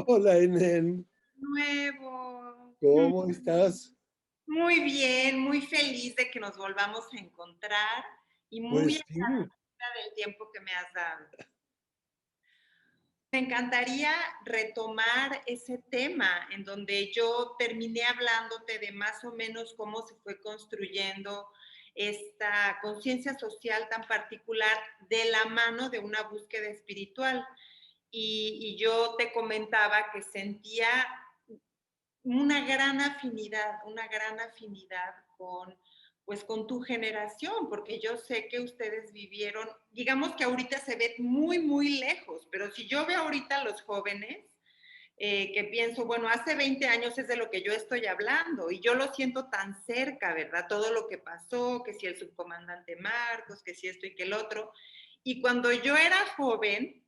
Hola, Enen, Nuevo. ¿cómo estás? Muy bien, muy feliz de que nos volvamos a encontrar y muy Pues sí, agradecida del tiempo que me has dado. Me encantaría retomar ese tema en donde yo terminé hablándote de más o menos cómo se fue construyendo esta conciencia social tan particular de la mano de una búsqueda espiritual. Y yo te comentaba que sentía una gran afinidad con, pues, con tu generación, porque yo sé que ustedes vivieron, digamos que ahorita se ve muy, muy lejos, pero si yo veo ahorita a los jóvenes, que pienso, bueno, hace 20 años es de lo que yo estoy hablando y yo lo siento tan cerca, ¿verdad? Todo lo que pasó, que si el subcomandante Marcos, que si esto y que el otro. Y cuando yo era joven,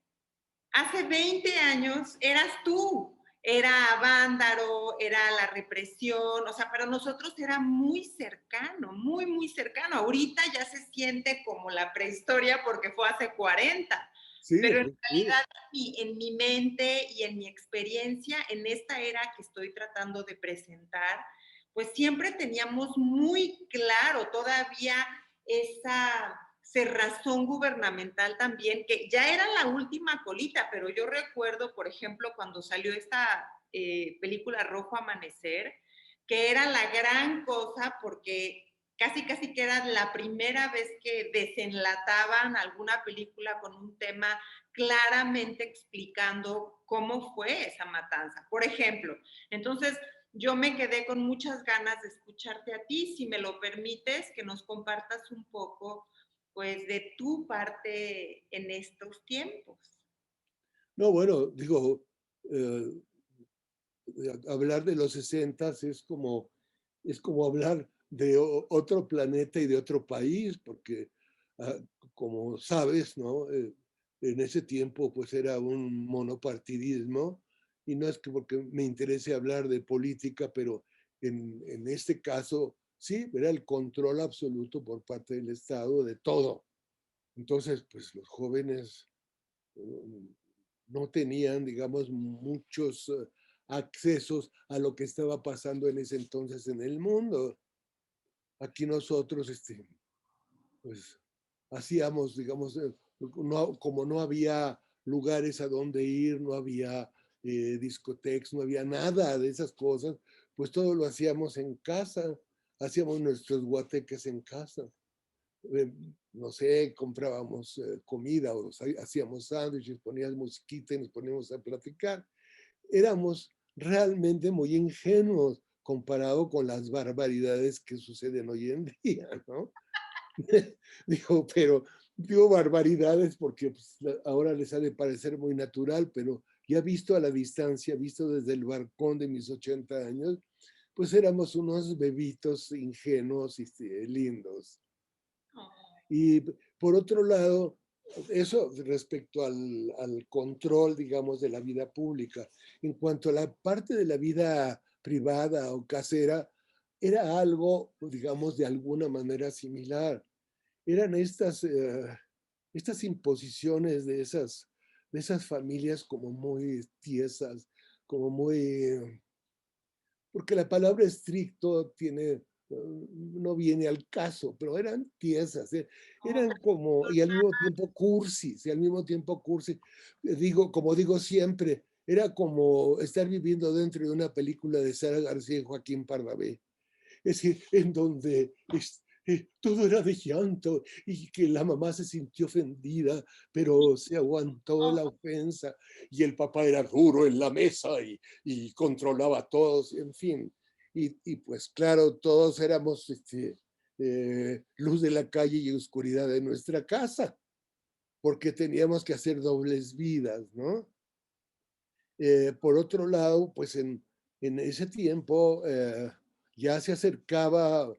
hace 20 años eras tú, era Avándaro, era la represión, o sea, para nosotros era muy cercano, muy, muy cercano. Ahorita ya se siente como la prehistoria porque fue hace 40, sí, pero en sí. realidad en mi mente y en mi experiencia, en esta era que estoy tratando de presentar, pues siempre teníamos muy claro todavía esa cerrazón gubernamental también, que ya era la última colita, pero yo recuerdo, por ejemplo, cuando salió esta película Rojo Amanecer, que era la gran cosa porque casi, casi que era la primera vez que desenlataban alguna película con un tema claramente explicando cómo fue esa matanza. Por ejemplo, entonces yo me quedé con muchas ganas de escucharte a ti, si me lo permites, que nos compartas un poco pues de tu parte en estos tiempos. No, bueno, digo, eh, hablar de los 60 es como hablar de otro planeta y de otro país, porque ah, como sabes, ¿no? En ese tiempo pues era un monopartidismo y no es que porque me interese hablar de política, pero en este caso sí, era el control absoluto por parte del Estado de todo. Entonces, pues los jóvenes no tenían, digamos, muchos accesos a lo que estaba pasando en ese entonces en el mundo. Aquí nosotros, pues, hacíamos, digamos, como no había lugares a donde ir, no había discotecas, no había nada de esas cosas, pues todo lo hacíamos en casa, hacíamos nuestros guateques en casa. eh, no sé, comprábamos comida o hacíamos sándwiches, poníamos musiquita y nos poníamos a platicar. Éramos realmente muy ingenuos comparado con las barbaridades que suceden hoy en día, ¿no? Digo, pero digo barbaridades porque pues, ahora les ha de parecer muy natural, pero ya visto a la distancia, visto desde el balcón de mis 80 años, pues éramos unos bebitos ingenuos y lindos. Y por otro lado, eso respecto al control, digamos, de la vida pública. En cuanto a la parte de la vida privada o casera, era algo, digamos, de alguna manera similar. Eran estas imposiciones de esas familias como muy tiesas, como muy porque la palabra estricto no viene al caso, pero eran tiesas, eran como, y al mismo tiempo cursis, y al mismo tiempo cursis. Digo, como digo siempre, era como estar viviendo dentro de una película de Sara García y Joaquín Pardavé. Es que en donde todo era de llanto y que la mamá se sintió ofendida, pero se aguantó la ofensa y el papá era duro en la mesa y controlaba a todos, en fin. Y pues claro, todos éramos luz de la calle y oscuridad de nuestra casa, porque teníamos que hacer dobles vidas, ¿no? Por otro lado, pues en ese tiempo ya se acercaba,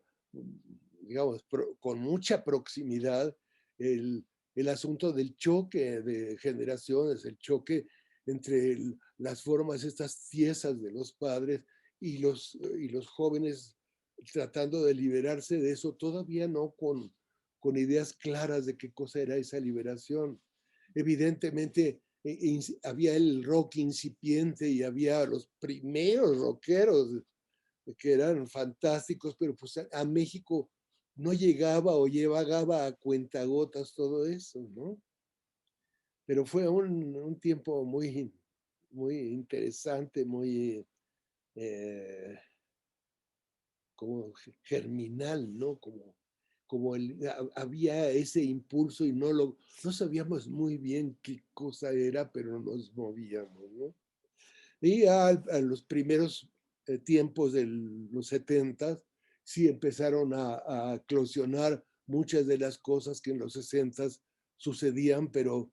digamos, con mucha proximidad el asunto del choque de generaciones, el choque entre las formas estas tiesas de los padres y los jóvenes tratando de liberarse de eso, todavía no con ideas claras de qué cosa era esa liberación. Evidentemente, había el rock incipiente y había los primeros rockeros que eran fantásticos, pero pues a México no llegaba o llegaba a cuentagotas todo eso, ¿no? Pero fue un tiempo muy, muy interesante, muy como germinal, ¿no? Como había ese impulso y no sabíamos muy bien qué cosa era, pero nos movíamos, ¿no? Y a los primeros tiempos de los 70 sí empezaron a eclosionar muchas de las cosas que en los 60 sucedían, pero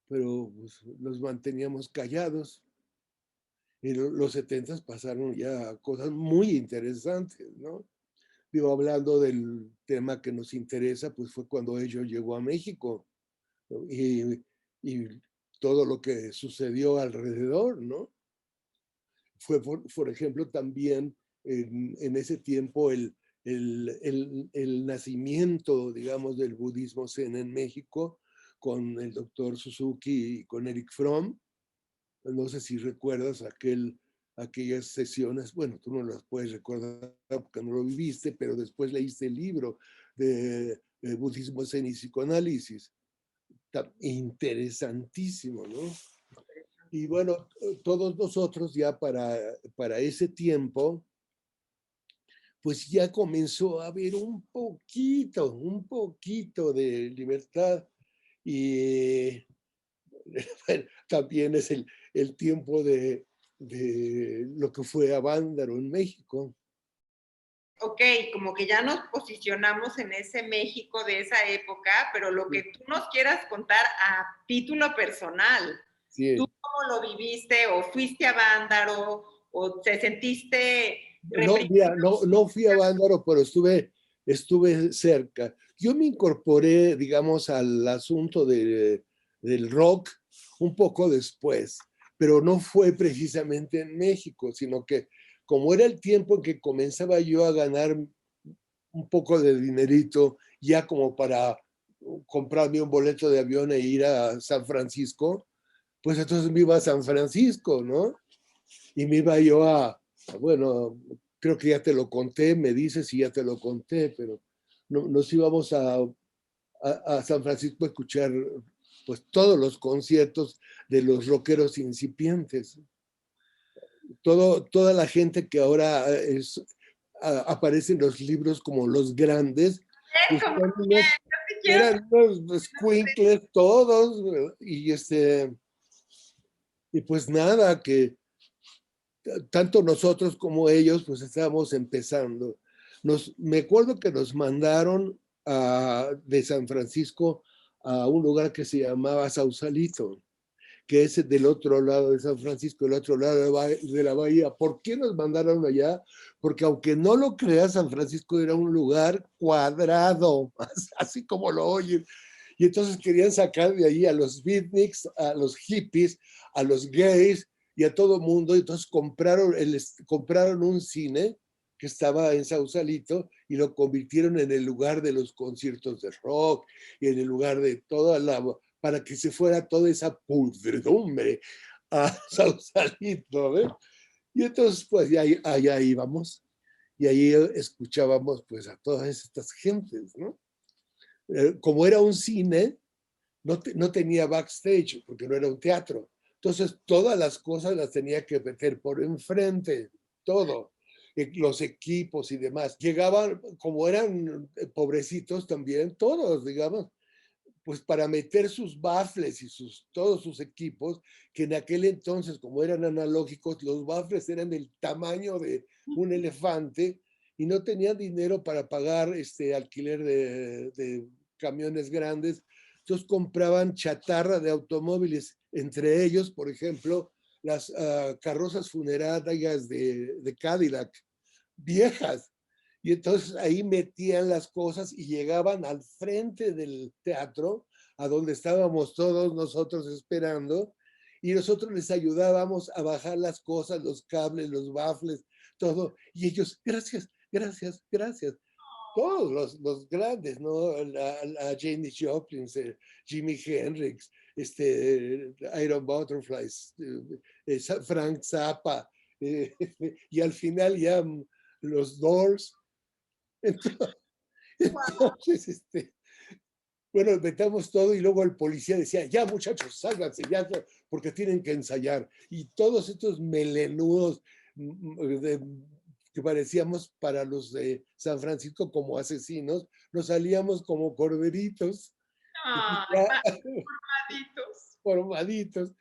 pues, los manteníamos callados. En los 70 pasaron ya cosas muy interesantes, ¿no? Digo, hablando del tema que nos interesa, pues fue cuando ellos llegó a México, ¿no? Y todo lo que sucedió alrededor, ¿no? Fue, por ejemplo, también en ese tiempo el nacimiento, digamos, del budismo zen en México con el doctor Suzuki y con Eric Fromm. No sé si recuerdas aquellas sesiones, bueno, tú no las puedes recordar porque no lo viviste, pero después leíste el libro de Budismo Zen y Psicoanálisis. Está interesantísimo, ¿no? Y bueno, todos nosotros ya para ese tiempo, pues ya comenzó a haber un poquito de libertad. Y bueno, también es el tiempo de lo que fue Avándaro en México. Ok, como que ya nos posicionamos en ese México de esa época, pero lo que tú nos quieras contar a título personal, Sí. ¿tú cómo lo viviste o fuiste a Vándaro o te sentiste No, mira, no fui a Avándaro, pero estuve cerca. Yo me incorporé, digamos, al asunto del rock un poco después, pero no fue precisamente en México, sino que como era el tiempo en que comenzaba yo a ganar un poco de dinerito, ya como para comprarme un boleto de avión e ir a San Francisco, pues entonces me iba a San Francisco, ¿no? Y me iba yo bueno, creo que ya te lo conté, me dices si ya te lo conté, pero nos íbamos a San Francisco a escuchar pues todos los conciertos de los rockeros incipientes. Toda la gente que ahora aparece en los libros como los grandes, pues eso, muy bien, yo te quiero eran unos squinkles todos, y pues nada, que tanto nosotros como ellos, pues estábamos empezando. Me acuerdo que nos mandaron de San Francisco a un lugar que se llamaba Sausalito, que es del otro lado de San Francisco, el otro lado de la bahía. ¿Por qué nos mandaron allá? Porque aunque no lo creas, San Francisco era un lugar cuadrado, así como lo oyen. Y entonces querían sacar de ahí a los beatniks, a los hippies, a los gays y a todo mundo. Y entonces compraron un cine que estaba en Sausalito y lo convirtieron en el lugar de los conciertos de rock y en el lugar de para que se fuera toda esa pudredumbre a Sausalito, ¿ves? Y entonces, pues, allá íbamos y ahí escuchábamos, pues, a todas estas gentes, ¿no? Como era un cine, no tenía backstage, porque no era un teatro. Entonces, todas las cosas las tenía que meter por enfrente, todo, los equipos y demás. Llegaban, como eran pobrecitos también, todos, digamos, pues para meter sus baffles y todos sus equipos, que en aquel entonces, como eran analógicos, los baffles eran del tamaño de un elefante y no tenían dinero para pagar alquiler de camiones grandes. Entonces compraban chatarra de automóviles, entre ellos, por ejemplo, las carrozas funerarias de Cadillac, viejas. Y entonces ahí metían las cosas y llegaban al frente del teatro, a donde estábamos todos nosotros esperando, y nosotros les ayudábamos a bajar las cosas, los cables, los baffles, todo. Y ellos, gracias, gracias, gracias. Todos los grandes, ¿no? A Janis Joplin, Jimi Hendrix, Iron Butterflies, Frank Zappa, y al final ya los Doors. Entonces, bueno, metamos todo y luego el policía decía, ya muchachos, sálganse, ya, porque tienen que ensayar. Y todos estos melenudos que parecíamos para los de San Francisco como asesinos, nos salíamos como corderitos. Ay, formaditos. Formaditos.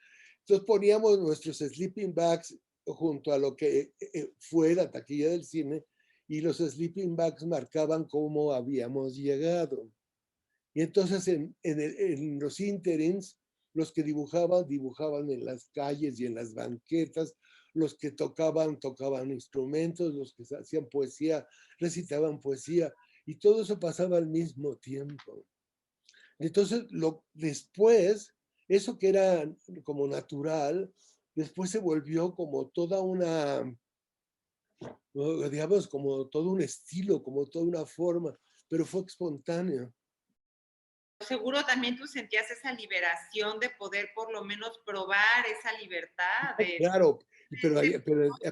Entonces poníamos nuestros sleeping bags junto a lo que fue la taquilla del cine y los sleeping bags marcaban cómo habíamos llegado. Y entonces en los interims, los que dibujaban, dibujaban en las calles y en las banquetas, los que tocaban, tocaban instrumentos, los que hacían poesía, recitaban poesía, y todo eso pasaba al mismo tiempo. Entonces, después, eso que era como natural, después se volvió como toda una, digamos, como todo un estilo, como toda una forma, pero fue espontáneo. Seguro también tú sentías esa liberación de poder por lo menos probar esa libertad. Claro,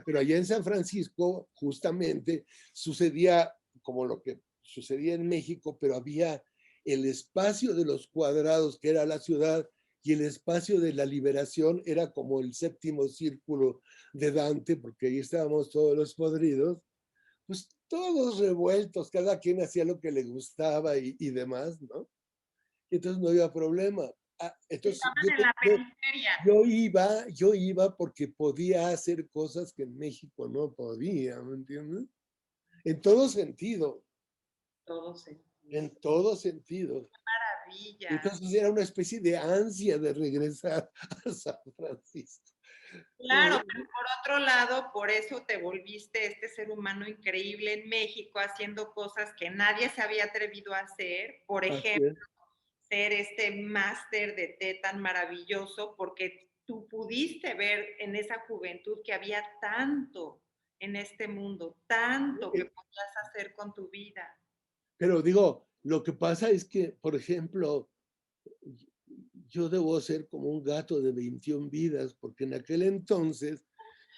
pero allá en San Francisco justamente sucedía como lo que sucedía en México, pero había el espacio de los cuadrados, que era la ciudad, y el espacio de la liberación era como el séptimo círculo de Dante, porque ahí estábamos todos los podridos, pues todos revueltos, cada quien hacía lo que le gustaba y demás, ¿no? Y entonces no había problema. Entonces Estaban en la periferia. yo iba porque podía hacer cosas que en México no podía, ¿me entiendes? En todo sentido, Todo sentido. en todo sentido. Maravilla. Entonces era una especie de ansia de regresar a San Francisco. Claro, pero por otro lado, por eso te volviste este ser humano increíble en México, haciendo cosas que nadie se había atrevido a hacer. Por ejemplo, ser este máster de té tan maravilloso, porque tú pudiste ver en esa juventud que había tanto en este mundo, tanto que podías hacer con tu vida. Pero digo, lo que pasa es que, por ejemplo, yo debo ser como un gato de 21 vidas, porque en aquel entonces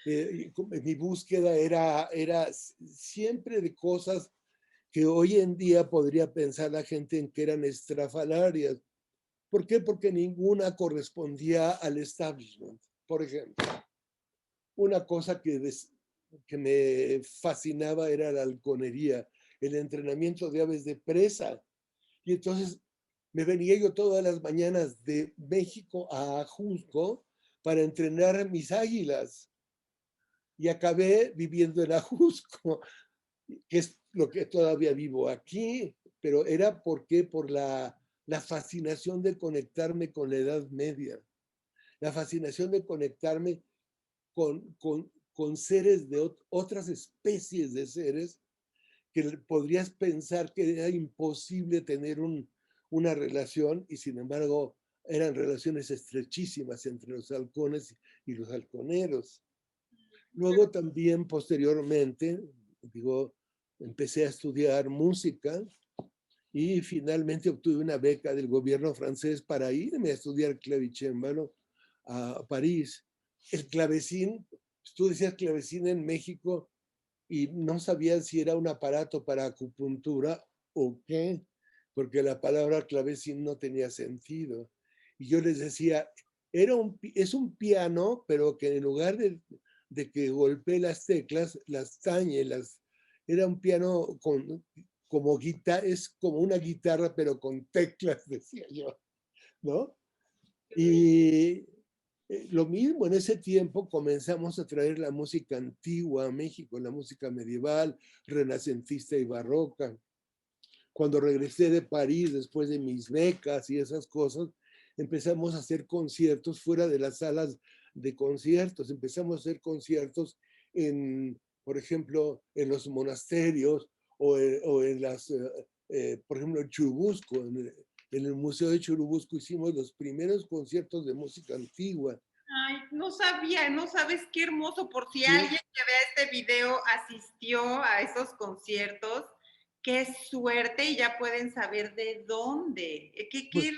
mi búsqueda era siempre de cosas que hoy en día podría pensar la gente en que eran estrafalarias. ¿Por qué? Porque ninguna correspondía al establishment. Por ejemplo, una cosa que me fascinaba era la halconería, el entrenamiento de aves de presa. Y entonces me venía yo todas las mañanas de México a Ajusco para entrenar mis águilas. Y acabé viviendo en Ajusco, que es lo que todavía vivo aquí, pero era porque por la fascinación de conectarme con la Edad Media, la fascinación de conectarme con seres de otras especies de seres que podrías pensar que era imposible tener una relación y sin embargo eran relaciones estrechísimas entre los halcones y los halconeros. Luego también posteriormente, digo, empecé a estudiar música y finalmente obtuve una beca del gobierno francés para irme a estudiar clavicémbalo a París. El clavecín, tú decías clavecín en México y no sabían si era un aparato para acupuntura o qué, porque la palabra clavecín no tenía sentido. Y yo les decía, es un piano, pero que en lugar de que golpee las teclas, las tañe, era un piano como guitarra, es como una guitarra, pero con teclas, decía yo, ¿no? Y lo mismo, en ese tiempo comenzamos a traer la música antigua a México, la música medieval, renacentista y barroca. Cuando regresé de París después de mis becas y esas cosas, empezamos a hacer conciertos fuera de las salas de conciertos. Empezamos a hacer conciertos por ejemplo, en los monasterios o en por ejemplo, en Churubusco, en el Museo de Churubusco hicimos los primeros conciertos de música antigua. Ay, no sabía, no sabes qué hermoso. Por si alguien que vea este video asistió a esos conciertos, qué suerte y ya pueden saber de dónde. Qué Pues,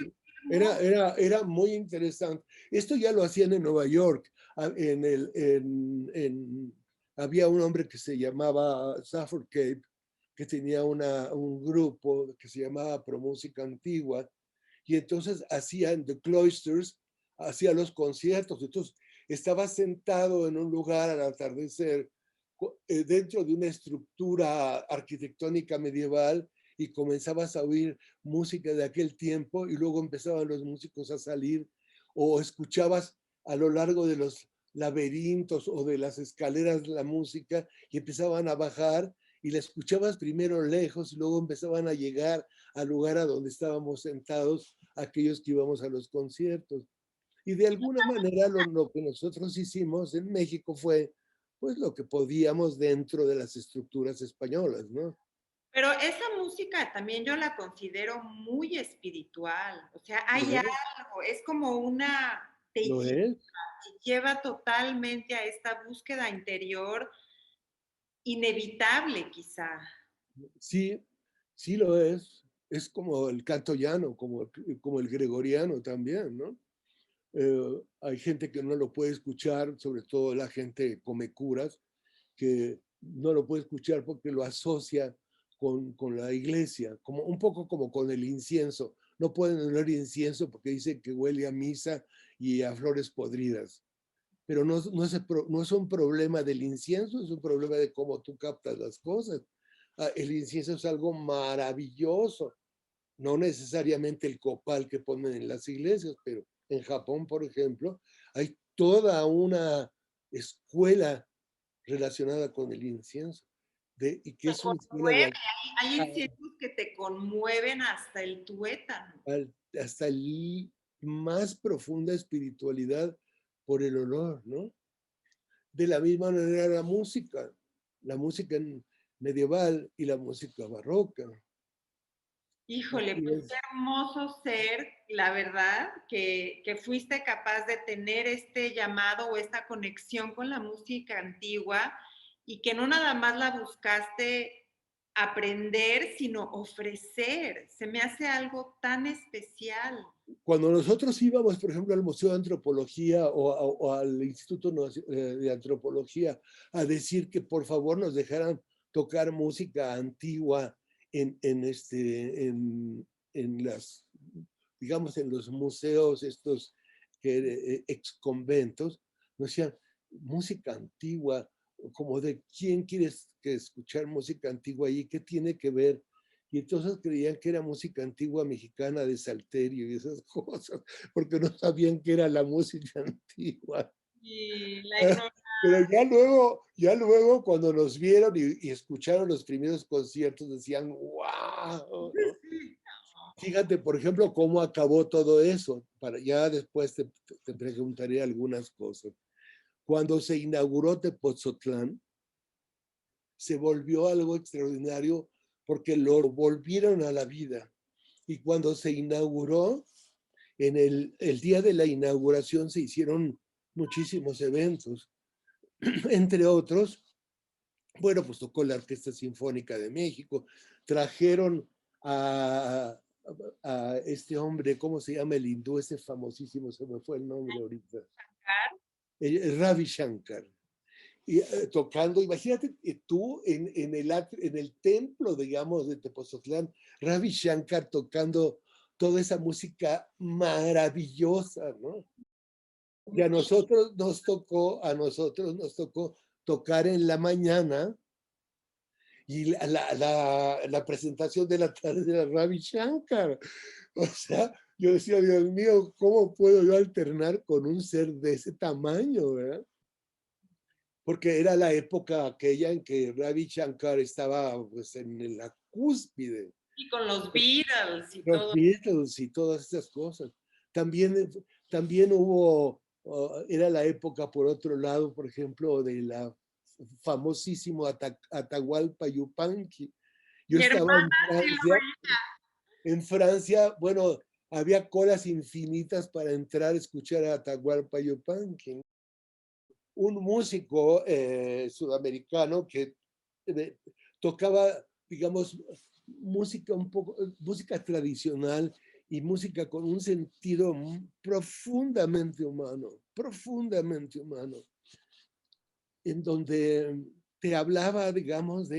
Era muy interesante. Esto ya lo hacían en Nueva York. Había un hombre que se llamaba Safford Cape, que tenía un grupo que se llamaba Pro Música Antigua, y entonces hacían The Cloisters, hacía los conciertos. Entonces estaba sentado en un lugar al atardecer, dentro de una estructura arquitectónica medieval, y comenzabas a oír música de aquel tiempo, y luego empezaban los músicos a salir, o escuchabas a lo largo de los laberintos o de las escaleras la música, y empezaban a bajar, y la escuchabas primero lejos y luego empezaban a llegar al lugar a donde estábamos sentados aquellos que íbamos a los conciertos. Y de alguna manera lo que nosotros hicimos en México fue pues lo que podíamos dentro de las estructuras españolas, ¿no? Pero esa música también yo la considero muy espiritual, o sea, ¿Lo hay es? algo, es como una, ¿Lo es? te lleva totalmente a esta búsqueda interior inevitable quizá. Sí, sí lo es. Es como el canto llano, como el gregoriano también, ¿no? Hay gente que no lo puede escuchar, sobre todo la gente come curas, que no lo puede escuchar porque lo asocia con la iglesia, como, un poco como con el incienso. No pueden oler incienso porque dicen que huele a misa y a flores podridas. Pero no es un problema del incienso, es un problema de cómo tú captas las cosas. El incienso es algo maravilloso, no necesariamente el copal que ponen en las iglesias, pero en Japón, por ejemplo, hay toda una escuela relacionada con el incienso, y que Te es una escuela conmueve, hay inciensos que te conmueven hasta el tuétano. hasta la más profunda espiritualidad por el olor, ¿no? De la misma manera la música medieval y la música barroca. Híjole, Y pues qué hermoso ser, la verdad, que fuiste capaz de tener este llamado o esta conexión con la música antigua y que no nada más la buscaste aprender, sino ofrecer. Se me hace algo tan especial. cuando nosotros íbamos, por ejemplo, al Museo de Antropología o al Instituto de Antropología a decir que por favor nos dejaran tocar música antigua en las, digamos, en los museos estos ex conventos, nos decían música antigua, como de quién quieres que escuchar música antigua allí, qué tiene que ver. Y entonces creían que era música antigua mexicana de Salterio y esas cosas, porque no sabían que era la música antigua. Y la ignorancia. Pero ya luego cuando nos vieron y escucharon los primeros conciertos, decían, wow, ¿no? Fíjate, por ejemplo, cómo acabó todo eso. Ya después te preguntaré algunas cosas. Cuando se inauguró Tepoztlán, se volvió algo extraordinario porque lo volvieron a la vida. Y cuando se inauguró, en el día de la inauguración se hicieron muchísimos eventos, entre otros, bueno, pues tocó la Orquesta Sinfónica de México, trajeron a, a este hombre, ¿cómo se llama el hindú? Ese famosísimo, se me fue el nombre ahorita. Ravi Shankar. Y, tocando, imagínate tú en el templo, digamos, de Tepoztlán, Ravi Shankar tocando toda esa música maravillosa, ¿no? Y a nosotros nos tocó tocar en la mañana, y la presentación de la tarde de Ravi Shankar. O sea, yo decía, Dios mío, ¿cómo puedo yo alternar con un ser de ese tamaño, verdad? Porque era la época aquella en que Ravi Shankar estaba pues en la cúspide. Y con los Beatles y Los todo. Beatles y todas esas cosas. También hubo, era la época, por otro lado, por ejemplo, de la famosísimo Atahualpa Yupanqui. Yo Mi estaba hermana sí lo veía. En Francia, bueno, había colas infinitas para entrar a escuchar a Atahualpa Yupanqui, un músico sudamericano que eh, tocaba, digamos, música un poco, música tradicional y música con un sentido profundamente humano, en donde te hablaba, digamos,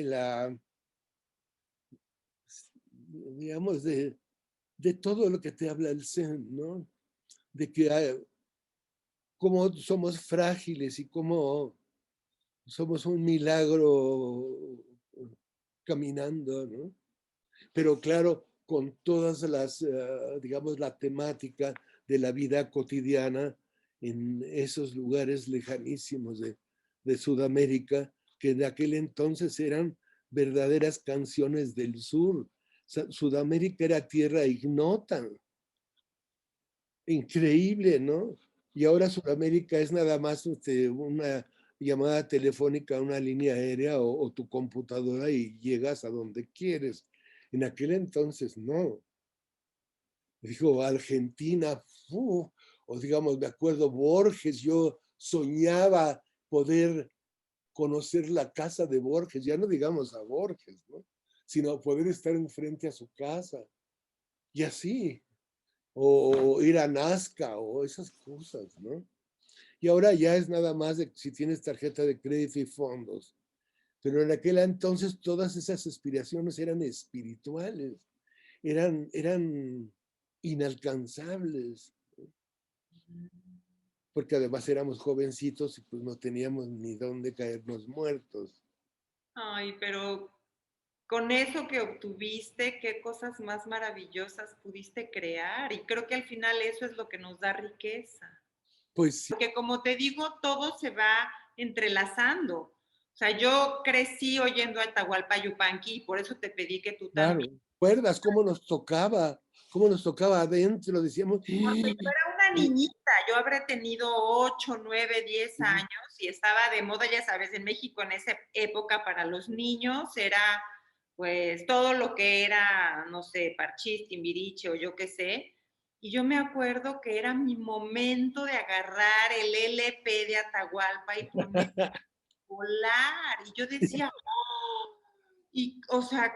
digamos, de todo lo que te habla el Zen, ¿no? De que cómo somos frágiles y cómo somos un milagro caminando, ¿no? Pero claro, con todas las, digamos, la temática de la vida cotidiana en esos lugares lejanísimos de Sudamérica, que en aquel entonces eran verdaderas canciones del sur. Sudamérica era tierra ignota, increíble, ¿no? Y ahora Sudamérica es nada más una llamada telefónica a una línea aérea o tu computadora y llegas a donde quieres. En aquel entonces no. Dijo Argentina, o digamos, me acuerdo Borges, yo soñaba poder conocer la casa de Borges, ya no digamos a Borges, ¿no? Sino poder estar enfrente a su casa. Y así, o ir a Nazca o esas cosas, ¿no? Y ahora ya es nada más de si tienes tarjeta de crédito y fondos. Pero en aquel entonces todas esas aspiraciones eran espirituales, eran inalcanzables, porque además éramos jovencitos y pues no teníamos ni dónde caernos muertos. Ay, pero con eso que obtuviste, qué cosas más maravillosas pudiste crear. Y creo que al final eso es lo que nos da riqueza. Pues sí, Porque como te digo, todo se va entrelazando. O sea, yo crecí oyendo a Atahualpa Yupanqui y por eso te pedí que tú claro. también. ¿Recuerdas cómo nos tocaba adentro? Decíamos, Porque yo era una niñita, yo habré tenido 8, 9, 10 años y estaba de moda, ya sabes, en México en esa época para los niños era pues todo lo que era, no sé, parchís, timbiriche o yo qué sé. Y yo me acuerdo que era mi momento de agarrar el LP de Atahualpa y poner volar. Y yo decía, oh, y, o sea,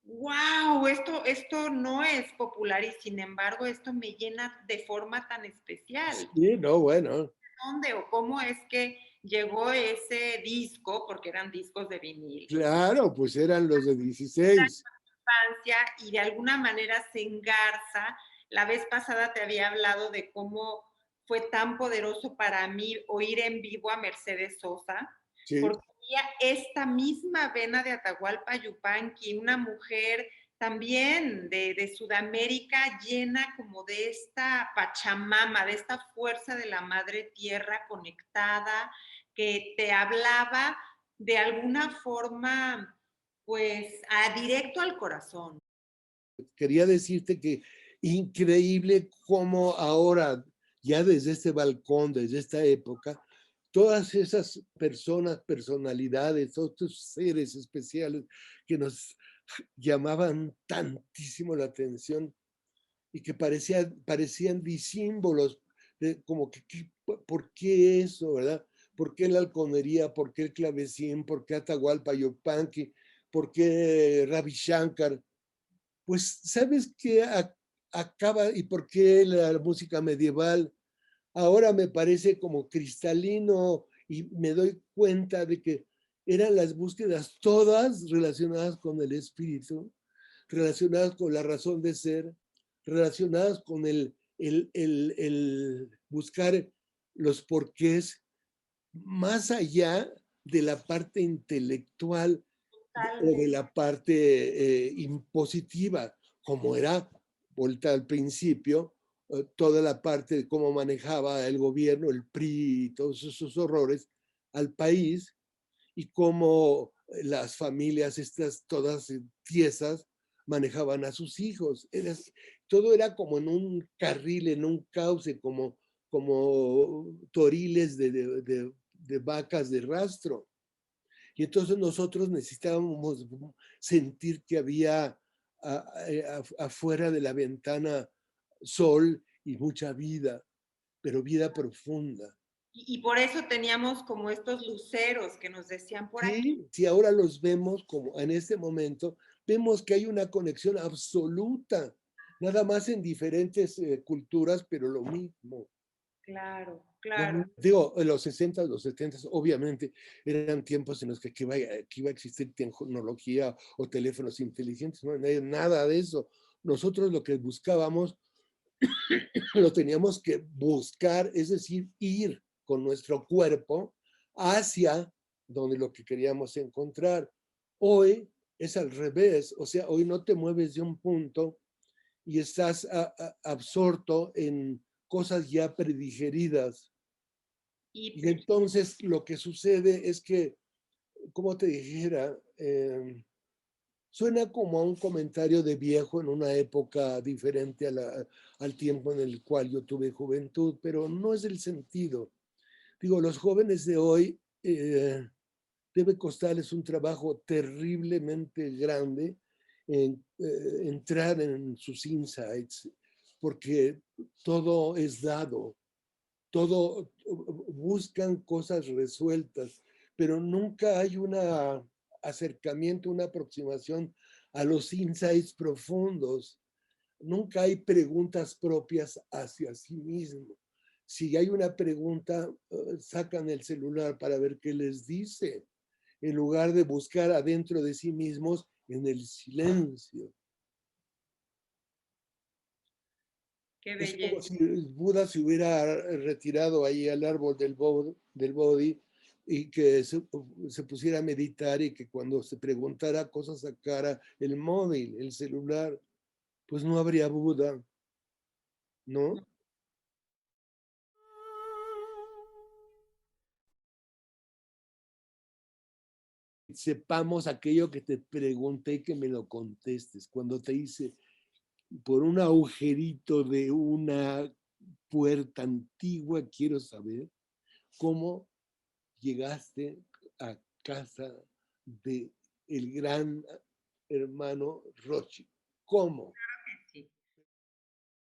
wow, esto no es popular y sin embargo esto me llena de forma tan especial. sí, no, bueno, ¿Dónde o cómo es que llegó ese disco, porque eran discos de vinil, claro, pues eran los de la 16. infancia y de alguna manera se engarza? La vez pasada te había hablado de cómo fue tan poderoso para mí oír en vivo a Mercedes Sosa, Sí, porque tenía esta misma vena de Atahualpa Yupanqui, una mujer también de Sudamérica llena como de esta pachamama, de esta fuerza de la madre tierra conectada, que te hablaba de alguna forma, pues, a directo al corazón. quería decirte que increíble cómo ahora, ya desde este balcón, desde esta época, todas esas personas, personalidades, todos estos seres especiales que nos llamaban tantísimo la atención y que parecían disímbolos, como que, ¿por qué eso, verdad? ¿Por qué la halconería? ¿Por qué el clavecín? ¿Por qué Atahualpa Yupanqui? ¿Por qué Ravi Shankar? Pues, ¿sabes qué acaba y por qué la música medieval ahora me parece como cristalino y me doy cuenta de que eran las búsquedas todas relacionadas con el espíritu, relacionadas con la razón de ser, relacionadas con el buscar los porqués más allá de la parte intelectual o de Totalmente. la parte impositiva, como era, vuelta al principio, toda la parte de cómo manejaba el gobierno, el PRI y todos esos horrores al país, y cómo las familias estas todas tiesas manejaban a sus hijos. Todo era como en un carril, en un cauce, como toriles de vacas de rastro. Y entonces nosotros necesitábamos sentir que había afuera de la ventana sol y mucha vida, pero vida profunda. Y por eso teníamos como estos luceros que nos decían por aquí. Sí, si ahora los vemos como en este momento, vemos que hay una conexión absoluta. nada más en diferentes culturas, pero lo mismo. Claro, claro. Digo, en los 60, los 70, obviamente eran tiempos en los que iba a existir tecnología o teléfonos inteligentes, no hay nada de eso. Nosotros lo que buscábamos, lo teníamos que buscar, es decir, ir con nuestro cuerpo hacia donde lo que queríamos encontrar. Hoy es al revés, o sea, hoy no te mueves de un punto y estás absorto en cosas ya predigeridas. Y Hiper. entonces lo que sucede es que, como te dijera, suena como a un comentario de viejo en una época diferente al tiempo en el cual yo tuve juventud, pero no es el sentido. Digo, los jóvenes de hoy debe costarles un trabajo terriblemente grande entrar en sus insights, porque todo es dado, todo buscan cosas resueltas, pero nunca hay un acercamiento, una aproximación a los insights profundos. Nunca hay preguntas propias hacia sí mismo. Si hay una pregunta, sacan el celular para ver qué les dice, en lugar de buscar adentro de sí mismos en el silencio. Qué Es como belleza. si Buda se hubiera retirado ahí al árbol del Bodhi y que se pusiera a meditar y que cuando se preguntara cosas sacara el móvil, el celular, pues no habría Buda, ¿no? Sepamos aquello que te pregunté y que me lo contestes. Cuando te hice por un agujerito de una puerta antigua, quiero saber cómo llegaste a casa de el gran hermano Rochi. ¿Cómo?